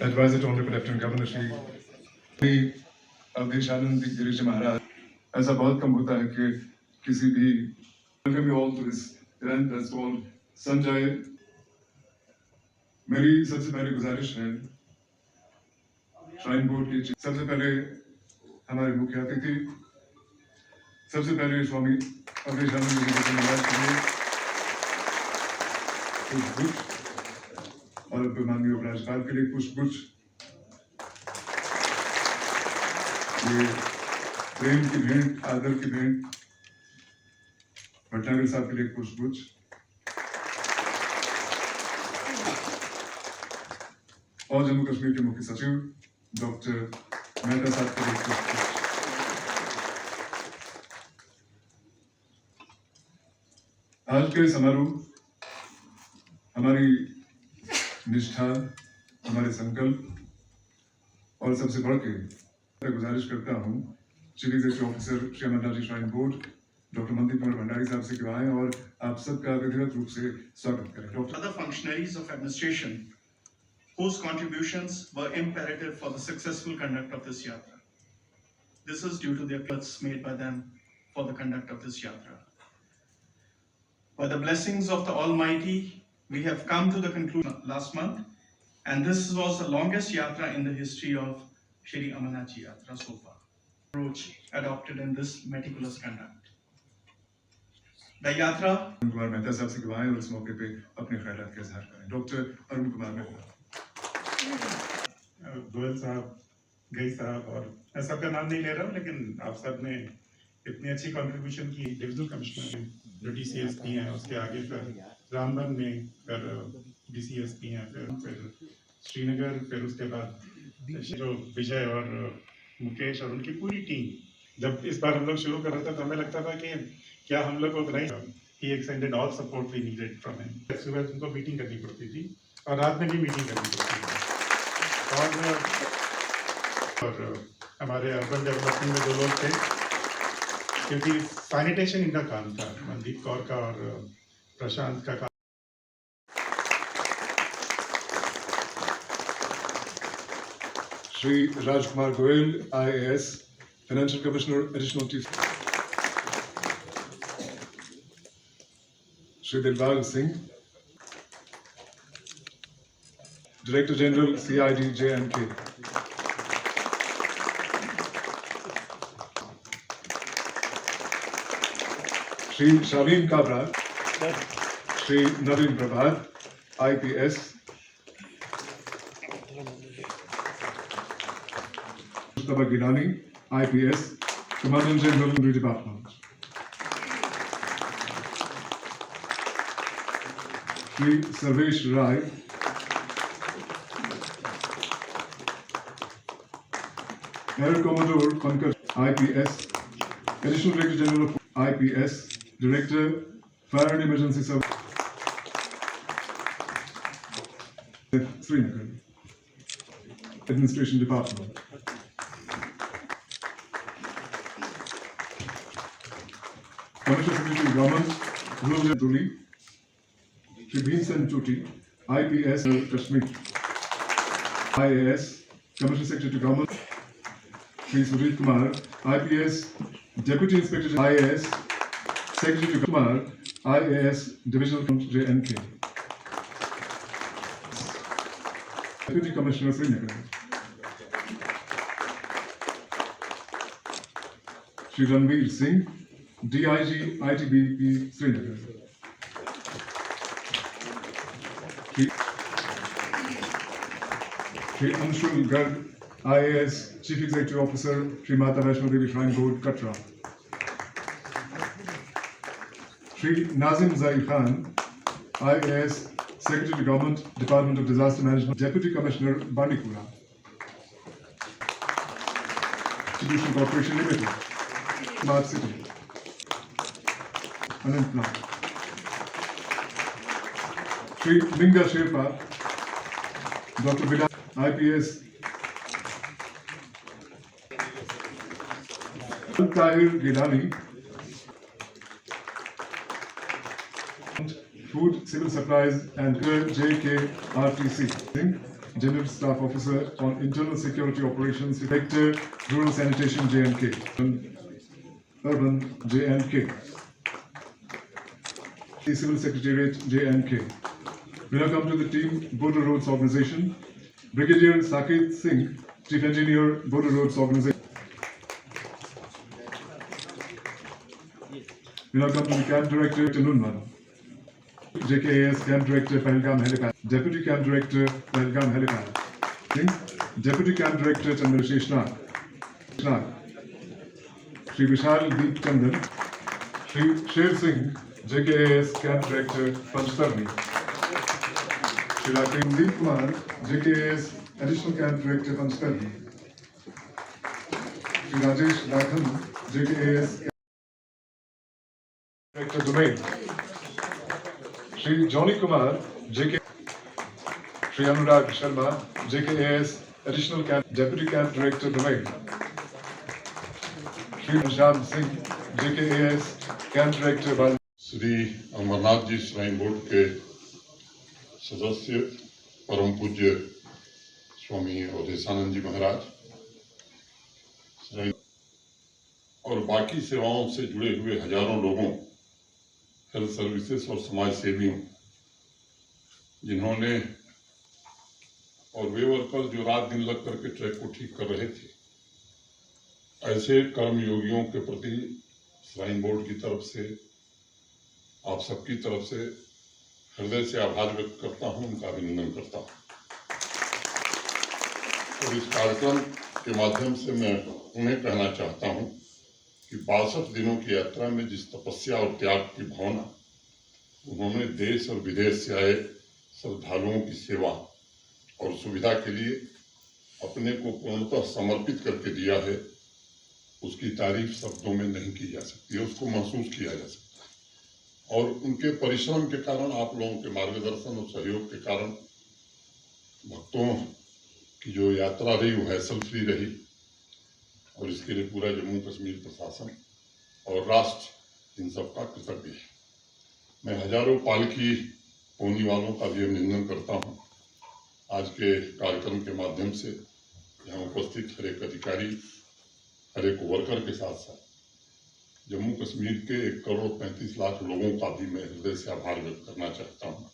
Advisor to Honorable Lieutenant Governor Shri Avdheshanand Girish महाराज, ऐसा बहुत कम होता है कि किसी भी welcome you all to this event that's called Sanjay. मेरी सबसे पहले गुजारिश है श्राइन बोर्ड की सबसे पहले हमारे मुख्य अतिथि सबसे पहले स्वामी अवधेशानंद गिरीश महाराज के लिए पुष्पगुच्छ और माननीय उपराज्यपाल के लिए पुष्पगुच्छ, ये प्रेम की भेंट, आदर की भेंट भटनागर साहब के लिए पुष्पगुच्छ और जम्मू कश्मीर के मुख्य सचिव डॉक्टर मेहता साहब के लिए पुष्पगुच्छ। आज के समारोह हमारी निष्ठा, हमारे संकल्प और सबसे बढ़ के मैं गुजारिश करता हूँ chief executive officer Shri Amarnath ji shrine board doctor Mandeep Kumar Bhandari साहब से आए और आप सबका विधिवत रूप से स्वागत करें। Doctor Other functionaries of administration whose contributions were imperative for the successful conduct of this yatra. This is due to the efforts made by them for the conduct of this yatra. By the blessings of the Almighty, we have come to the conclusion last month, and this was the longest yatra in the history of Shri Amarnath Ji Yatra so far. Approach adopted in this meticulous conduct. The yatra. Kumar Mehta साहब से आए और इस मौके पे अपने ख्यालात का इजहार करें। डॉक्टर अरुण कुमार मेहता, गोयल साहब, गई साहब, और मैं सबका नाम नहीं ले रहा हूँ, लेकिन आप सब ने इतनी अच्छी कंट्रीब्यूशन की। डिविजनल कमिश्नर में जो DCSP हैं, उसके आगे फिर रामबन में फिर DCSP हैं, फिर श्रीनगर, फिर उसके बाद जो विजय और मुकेश और उनकी पूरी टीम। जब इस बार हम लोग शुरू कर रहे थे तो हमें लगता था कि क्या हम लोग को नहीं, he extended all support we needed from him. सुबह उनको मीटिंग करनी पड़ती थी और रात में भी मीटिंग करनी पड़ती थी। और हमारे अर्बन डेवलपमेंट में जो लोग थे, क्योंकि सैनिटेशन इनका काम था, मनदीप कौर का और प्रशांत का काम। Shri Rajkumar Goyal IAS, financial commissioner additional chief, Shri Dilbagh Singh, director general CID J&K, Shri Shaleen Kabra, Shri Naveen Prabhat IPS, Mustafa Gilani IPS, Commandant General Military Department, Shri Sarvesh Rai, Air Commodore Pankaj IPS, Additional Director General of IPS, Director Fire and Emergency Service, Srinagar, Administration Department, Commissioner Secretary Government, Rural Tuli, Shri Bhimsen Chuti, IPS Kashmir, IAS, Commissioner Secretary Government, Shri Sujit Kumar, IPS Deputy Inspector IAS, Secretary Kumar, IAS Divisional J&K, Deputy Commissioner Srinagar, Shri Ranveer Singh, DIG ITBP Srinagar, Shri Anshul Garg, IAS Chief Executive Officer, Shri Mata Vaishno Devi Shrine Board, Katra, Shri Nazim Zai Khan, IAS Secretary to Government, Department of Disaster Management, Deputy Commissioner, Bandipura, Distribution Corporation Limited, Smart City, Anantnag, Shri Minga Sherpa, Dr. Bilal, IPS, Tahir Gilani, Food, Civil Supplies and JK RTC, General Staff Officer on Internal Security Operations, Director, Rural Sanitation J&K, Urban J&K, the Civil Secretariat J&K. We now come to the team Border Roads Organization, Brigadier Saket Singh, Chief Engineer, Border Roads Organization. We now come to the Camp Director, Tanunman, JKAS Camp Director, Pahalgam Helipad, Deputy Camp Director, Pahalgam Helipad, Deputy Camp Director, Chandra Sheshnak, Shri Vishal Deep Chandan, Shri Sher Singh, JKAS Camp Director, Panchtarni, Shri Rakesh Deep Kumar, JKAS Additional Camp Director, Panchtarni, Shri Rajesh Lakhan, JKAS Director, Domain, Shri Johnny Kumar, JK, Shri Anurag Sharma, JKAS Additional Camp Deputy Camp Director, Domain, Shri Nishad Singh, JKAS Camp Director, Bal. Shri Amarnath ji shrine board के सदस्य परम पूज्य स्वामी अवधेशानंद जी महाराज shrine और बाकी सेवाओं से जुड़े हुए हजारों लोगों, हेल्थ सर्विसेज और समाज सेवियों, जिन्होंने और वे वर्कर्स जो रात दिन लग करके ट्रैक को ठीक कर रहे थे, ऐसे कर्मयोगियों के प्रति श्राइन बोर्ड की तरफ से, आप सबकी तरफ से हृदय से आभार व्यक्त करता हूं, उनका अभिनंदन करता हूं। और इस कार्यक्रम के माध्यम से मैं उन्हें कहना चाहता हूं कि 62 दिनों की यात्रा में जिस तपस्या और त्याग की भावना उन्होंने देश और विदेश से आए श्रद्धालुओं की सेवा और सुविधा के लिए अपने को पूर्णतः समर्पित करके दिया है, उसकी तारीफ शब्दों में नहीं की जा सकती है, उसको महसूस किया जा सकता है। और उनके परिश्रम के कारण, आप लोगों के मार्गदर्शन और सहयोग के कारण भक्तों की जो यात्रा रही वो हैसल फ्री रही, और इसके लिए पूरा जम्मू कश्मीर प्रशासन और राष्ट्र इन सब का कृतज्ञ है। मैं हजारों पालकी होने वालों का भी अभिनंदन करता हूँ। आज के कार्यक्रम के माध्यम से यहाँ उपस्थित हर एक अधिकारी, हर एक वर्कर के साथ साथ जम्मू कश्मीर के 1 करोड़ 35 लाख लोगों का भी मैं हृदय से आभार व्यक्त करना चाहता हूँ,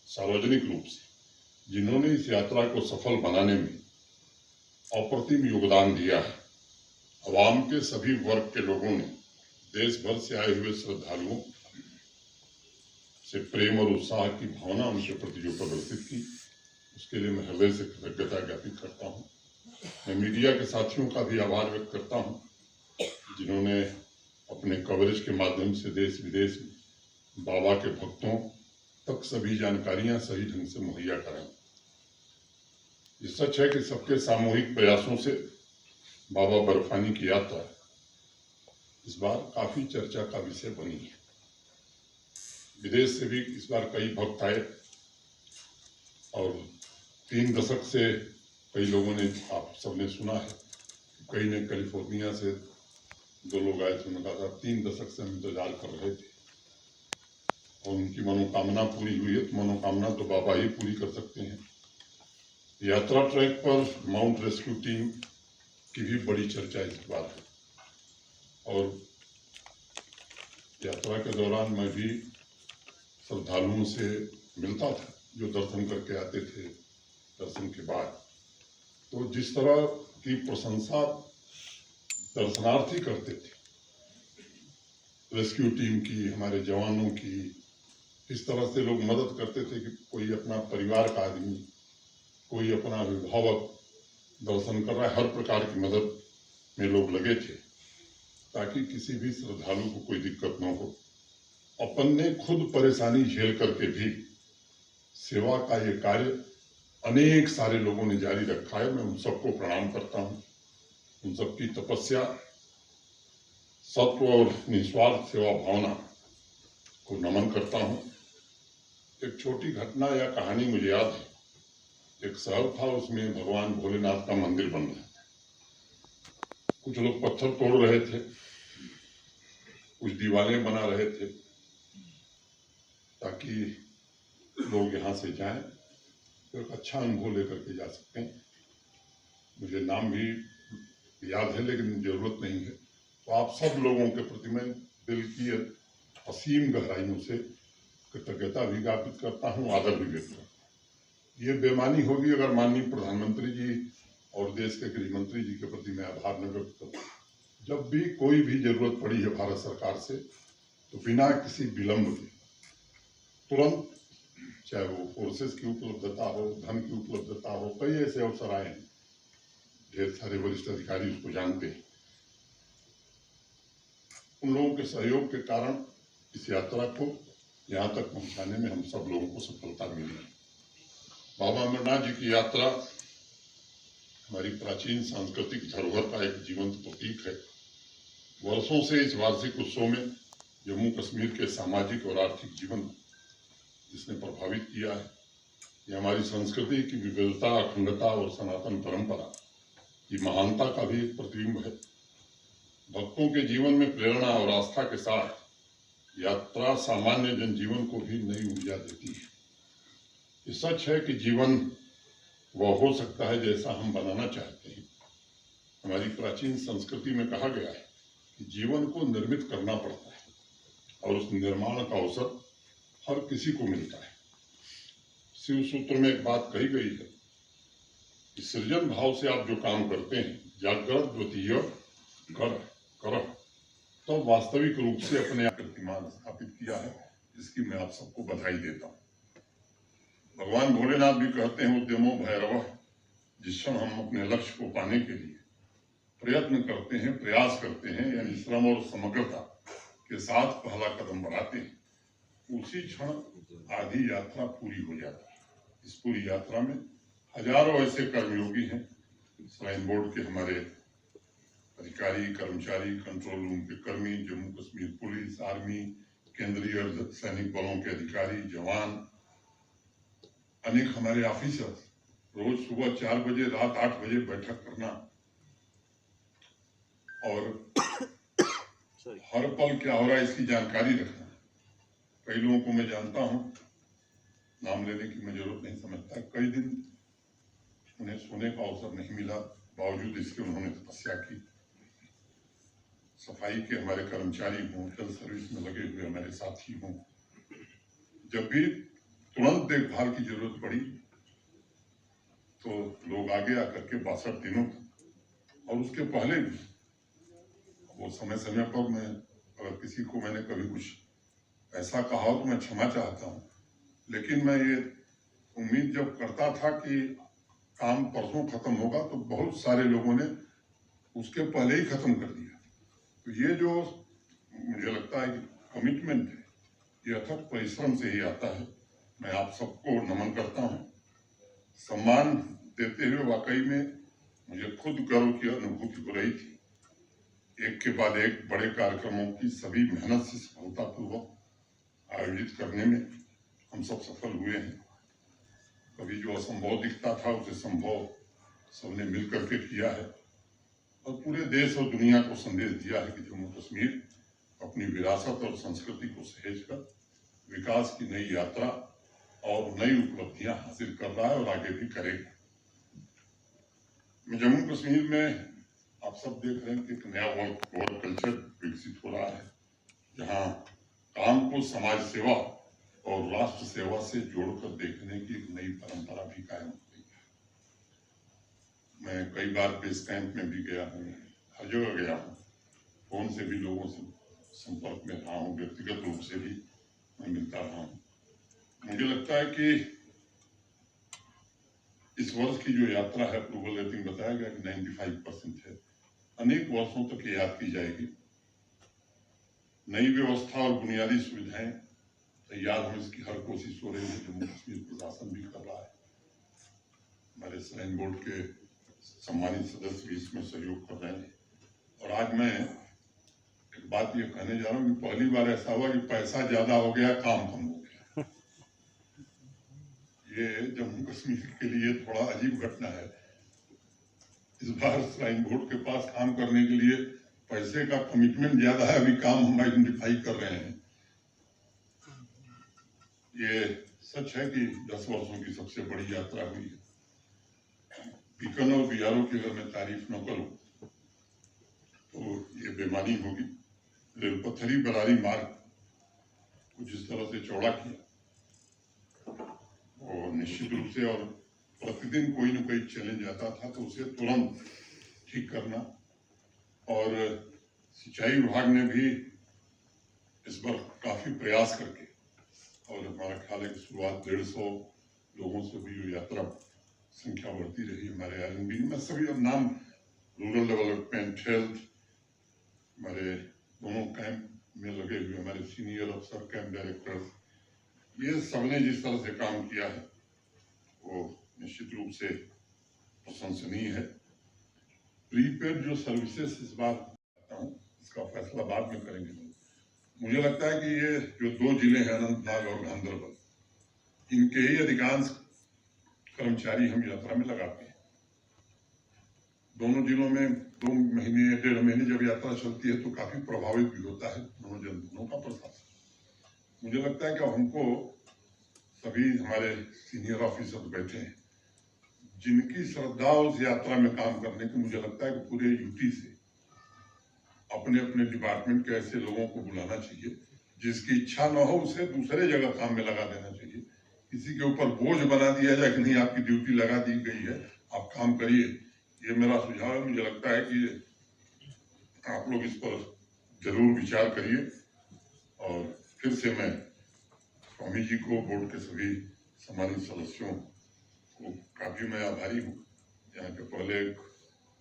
सार्वजनिक रूप से, जिन्होंने इस यात्रा को सफल बनाने में अप्रतिम योगदान दिया है। अवाम के सभी वर्ग के लोगों ने देश भर से आए हुए श्रद्धालुओं से प्रेम और उत्साह की भावना उनके प्रति जो प्रदर्शित की, उसके लिए मैं हृदय से कृतज्ञता ज्ञापित करता हूँ। मैं मीडिया के साथियों का भी आभार व्यक्त करता हूँ, जिन्होंने अपने कवरेज के माध्यम से देश विदेश में बाबा के भक्तों तक सभी जानकारियां सही ढंग से मुहैया कराई। ये सच है कि सबके सामूहिक प्रयासों से बाबा बर्फानी की यात्रा इस बार काफी चर्चा का विषय बनी है। विदेश से भी इस बार कई भक्त आए और 3 दशक से कई लोगों ने, आप सबने सुना है, कई ने कैलिफोर्निया से 2 लोग आए थे, उन्होंने कहा 3 दशक से हम इंतजार कर रहे थे और उनकी मनोकामना पूरी हुई है। तो मनोकामना तो बाबा ही पूरी कर सकते हैं। यात्रा ट्रैक पर माउंट रेस्क्यू टीम की भी बड़ी चर्चा इस बार है और यात्रा के दौरान मैं भी श्रद्धालुओं से मिलता था जो दर्शन करके आते थे। दर्शन के बाद तो जिस तरह की प्रशंसा दर्शनार्थी करते थे रेस्क्यू टीम की, हमारे जवानों की, इस तरह से लोग मदद करते थे कि कोई अपना परिवार का आदमी, कोई अपना अभिभावक दर्शन कर रहा है, हर प्रकार की मदद में लोग लगे थे ताकि किसी भी श्रद्धालु को कोई दिक्कत न हो। अपन ने खुद परेशानी झेल करके भी सेवा का ये कार्य अनेक सारे लोगों ने जारी रखा है। मैं उन सबको प्रणाम करता हूँ, उन सबकी तपस्या, सत्व और निस्वार्थ सेवा भावना को नमन करता हूँ। एक छोटी घटना या कहानी मुझे याद है। एक शहर था, उसमें भगवान भोलेनाथ का मंदिर बन रहा था। कुछ लोग पत्थर तोड़ रहे थे, कुछ दीवारें बना रहे थे ताकि लोग यहाँ से जाएं तो एक अच्छा अनुभव लेकर के जा सकते हैं। मुझे नाम भी याद है लेकिन जरूरत नहीं है। तो आप सब लोगों के प्रति मैं दिल की असीम गहराइयों से कृतज्ञता भी ज्ञापित करता हूँ, आदर भी व्यक्त करता हूँ। ये बेमानी होगी अगर माननीय प्रधानमंत्री जी और देश के गृह मंत्री जी के प्रति मैं आभार न व्यक्त करूँ। जब भी कोई भी जरूरत पड़ी है भारत सरकार से तो बिना किसी विलंब के तुरंत, चाहे वो फोर्सेस की उपलब्धता हो, धन की उपलब्धता हो, कई ऐसे अवसर आए हैं, ढेर सारे वरिष्ठ अधिकारी उसको जानते हैं। उन लोगों के सहयोग के कारण इस यात्रा को यहाँ तक पहुँचाने में हम सब लोगों को सफलता मिली है। बाबा अमरनाथ जी की यात्रा हमारी प्राचीन सांस्कृतिक धरोहर का एक जीवंत प्रतीक है। वर्षों से इस वार्षिक उत्सव में जम्मू कश्मीर के सामाजिक और आर्थिक जीवन जिसने प्रभावित किया है, ये हमारी संस्कृति की विविधता, अखंडता और सनातन परंपरा की महानता का भी एक प्रतिबिंब है। भक्तों के जीवन में प्रेरणा और आस्था के साथ यात्रा सामान्य जनजीवन को भी नई ऊर्जा देती है। ये सच है कि जीवन वह हो सकता है जैसा हम बनाना चाहते हैं। हमारी प्राचीन संस्कृति में कहा गया है कि जीवन को निर्मित करना पड़ता है और उस निर्माण का अवसर हर किसी को मिलता है। शिव सूत्र में एक बात कही गई है कि सृजन भाव से आप जो काम करते हैं, जागृत द्वितीय कर तो वास्तविक रूप से अपने आप कीर्तिमान स्थापित किया है, जिसकी मैं आप सबको बधाई देता हूँ। भगवान भोलेनाथ भी कहते हैं उद्यमो भैरव, जिस क्षण हम अपने लक्ष्य को पाने के लिए प्रयत्न करते हैं, प्रयास करते हैं, यानी श्रम और समग्रता के साथ पहला कदम बढ़ाते हैं, उसी क्षण आधी यात्रा पूरी हो जाती है। इस पूरी यात्रा में हजारों ऐसे कर्मयोगी हैं, श्राइन बोर्ड के हमारे अधिकारी, कर्मचारी, कंट्रोल रूम के कर्मी, जम्मू कश्मीर पुलिस, आर्मी, केंद्रीय सैनिक बलों के अधिकारी, जवान, अनेक हमारे ऑफिसर, रोज सुबह 4 बजे, रात 8 बजे बैठक करना और हर पल क्या हो रहा है इसकी जानकारी रखना। कई लोगों को मैं जानता हूं, नाम लेने की मैं जरूरत नहीं समझता, कई दिन उन्हें सोने का अवसर नहीं मिला, बावजूद इसके उन्होंने तपस्या की। सफाई के हमारे कर्मचारी हों, हेल्थ सर्विस में लगे हुए हमारे साथी हों, जब भी तुरंत देखभाल की जरूरत पड़ी तो लोग आगे आकर के 62 दिनों तक, और उसके पहले भी वो समय समय पर मैं अगर किसी को मैंने कभी कुछ ऐसा कहा हो तो मैं क्षमा चाहता हूँ, लेकिन मैं ये उम्मीद जब करता था कि काम परसों खत्म होगा तो बहुत सारे लोगों ने उसके पहले ही खत्म कर दिया। तो ये जो मुझे लगता है कि कमिटमेंट है, ये अथक परिश्रम से ही आता है। मैं आप सबको नमन करता हूँ। सम्मान देते हुए वाकई में मुझे खुद गर्व की अनुभूति हो रही थी। एक के बाद एक बड़े कार्यक्रमों की सभी मेहनत से सफलतापूर्वक आयोजित करने में हम सब सफल हुए हैं। कभी जो असंभव दिखता था उसे संभव सबने मिल करके किया है और पूरे देश और दुनिया को संदेश दिया है कि जम्मू कश्मीर अपनी विरासत और संस्कृति को सहेज कर विकास की नई यात्रा और नई उपलब्धियां हासिल कर रहा है और आगे भी करेगा। मैं जम्मू कश्मीर में आप सब देख रहे हैं कि एक नया वर्क कल्चर विकसित हो रहा है, जहां काम को समाज सेवा और राष्ट्र सेवा से जोड़कर देखने की एक नई परंपरा भी कायम हो गई है। मैं कई बार बेस कैंप में भी गया हूँ, हर जगह गया हूँ, फोन से भी लोगों से संपर्क में रहा हूँ, व्यक्तिगत रूप से भी मैं मिलता रहा हूँ। मुझे लगता है कि इस वर्ष की जो यात्रा है, अप्रूवल रेटिंग बताया गया कि 95% है, अनेक वर्षों तक ये याद की जाएगी। नई व्यवस्था और बुनियादी सुविधाएं तैयार होने की हर कोशिश हो रही है, जम्मू कश्मीर प्रशासन भी कर रहा है। हमारे श्राइन बोर्ड के सम्मानित सदस्य भी इसमें सहयोग कर रहे हैं। और आज मैं एक बात ये कहने जा रहा हूँ कि पहली बार ऐसा हुआ कि पैसा ज्यादा हो गया, काम कम हो गया। ये जम्मू कश्मीर के लिए थोड़ा अजीब घटना है। इस बार श्राइन बोर्ड के पास काम करने के लिए पैसे का कमिटमेंट ज्यादा है, अभी काम हम आइडेंटिफाई कर रहे हैं। ये सच है कि 10 वर्षों की सबसे बड़ी यात्रा हुई है। बीकन और बीआरओ की अगर मैं तारीफ न करूं तो ये बेमानी होगी। रेलपथरी बरारी मार्ग को जिस तरह से चौड़ा किया वो निश्चित रूप से, और प्रतिदिन कोई न कोई चैलेंज आता था तो उसे तुरंत ठीक करना, और सिंचाई विभाग ने भी इस पर काफी प्रयास करके, और हमारा ख्याल है कि शुरुआत 150 लोगों से भी जो यात्रा संख्या बढ़ती रही हमारे आरएनबी में। सभी अब नाम रूरल डेवलपमेंट, हेल्थ, हमारे दोनों कैंप में लगे हुए हमारे सीनियर अफसर, कैंप डायरेक्टर्स, ये सबने जिस तरह से काम किया है वो निश्चित रूप से प्रशंसनीय है। प्रीपेड जो सर्विसेज इस बार हूँ इसका फैसला बाद में करेंगे। मुझे लगता है कि ये जो 2 जिले हैं अनंतनाग और गांधरबल, इनके ही अधिकांश कर्मचारी हम यात्रा में लगाते हैं। दोनों जिलों में 2 महीने 1.5 महीने जब यात्रा चलती है तो काफी प्रभावित भी होता है दोनों जनपदों का प्रशासन। मुझे लगता है कि हमको सभी हमारे सीनियर ऑफिसर बैठे हैं जिनकी श्रद्धा उस यात्रा में काम करने की, मुझे लगता है कि पूरे यूटी से अपने अपने डिपार्टमेंट के ऐसे लोगों को बुलाना चाहिए जिसकी इच्छा न हो उसे दूसरे जगह काम में लगा देना चाहिए। किसी के ऊपर बोझ बना दिया जाए कि नहीं आपकी ड्यूटी लगा दी गई है, आप काम करिए, ये मेरा सुझाव है। मुझे लगता है कि आप लोग इस पर जरूर विचार करिए। और फिर से मैं स्वामी जी को, बोर्ड के सभी सम्मानित सदस्यों को काफी मैं आभारी हूँ। यहाँ पे पहले एक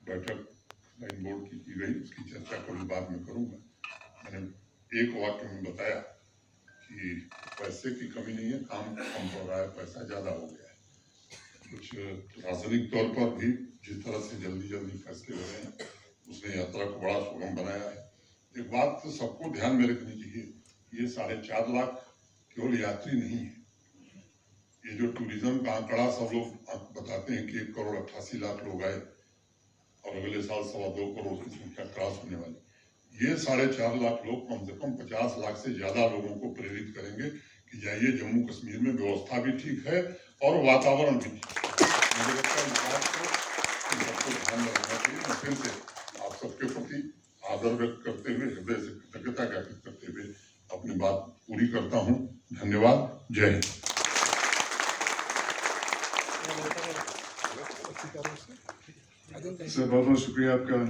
बैठक लाइन बोर्ड की गई, उसकी चर्चा कभी बाद में करूंगा। मैंने एक वाक्य में बताया कि पैसे की कमी नहीं है, काम कम हो रहा है, पैसा ज्यादा हो गया है। कुछ राजनीतिक तौर पर भी जिस तरह से जल्दी जल्दी फैसले हो रहे हैं उसने यात्रा को बड़ा सुगम बनाया है। एक बात तो सबको ध्यान में रखनी चाहिए, ये 4.5 लाख केवल यात्री नहीं है। ये जो टूरिज्म का आंकड़ा सब लोग बताते हैं कि 1,88,00,000 लोग आए और अगले साल 2.25 करोड़ की संख्या क्रॉस होने वाली, ये 4.5 लाख लोग कम से कम 50 लाख से ज्यादा लोगों को प्रेरित करेंगे कि जाइए, जम्मू कश्मीर में व्यवस्था भी ठीक है और वातावरण भी ठीक है। मुझे लगता है इस बात को सबको ध्यान में रखना चाहिए। मैं फिर से आप सबके प्रति आदर व्यक्त करते हुए, हृदय से कृतज्ञता ज्ञापित करते हुए अपनी बात पूरी करता हूँ। धन्यवाद। जय हिंद। सर बहुत बहुत शुक्रिया आपका।